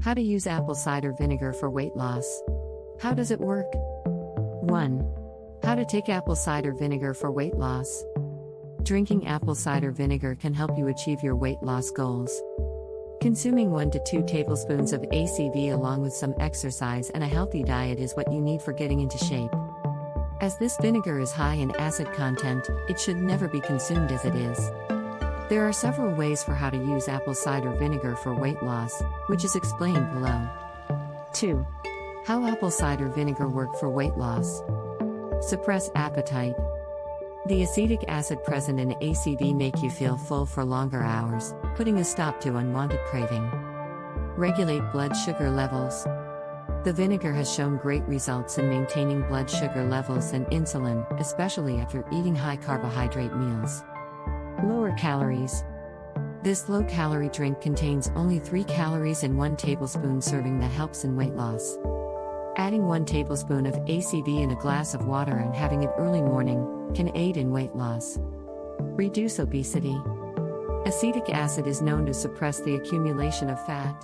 How to use apple cider vinegar for weight loss. How does it work? 1. How to take apple cider vinegar for weight loss. Drinking apple cider vinegar can help you achieve your weight loss goals. Consuming 1 to 2 tablespoons of ACV along with some exercise and a healthy diet is what you need for getting into shape. As this vinegar is high in acid content, it should never be consumed as it is. There are several ways for how to use apple cider vinegar for weight loss, which is explained below. 2. How apple cider vinegar work for weight loss. Suppress appetite. The acetic acid present in ACV make you feel full for longer hours, putting a stop to unwanted craving. Regulate blood sugar levels. The vinegar has shown great results in maintaining blood sugar levels and insulin, especially after eating high carbohydrate meals. Lower calories. This low-calorie drink contains only 3 calories in 1 tablespoon serving that helps in weight loss. Adding 1 tablespoon of ACV in a glass of water and having it early morning can aid in weight loss. Reduce obesity. Acetic acid is known to suppress the accumulation of fat.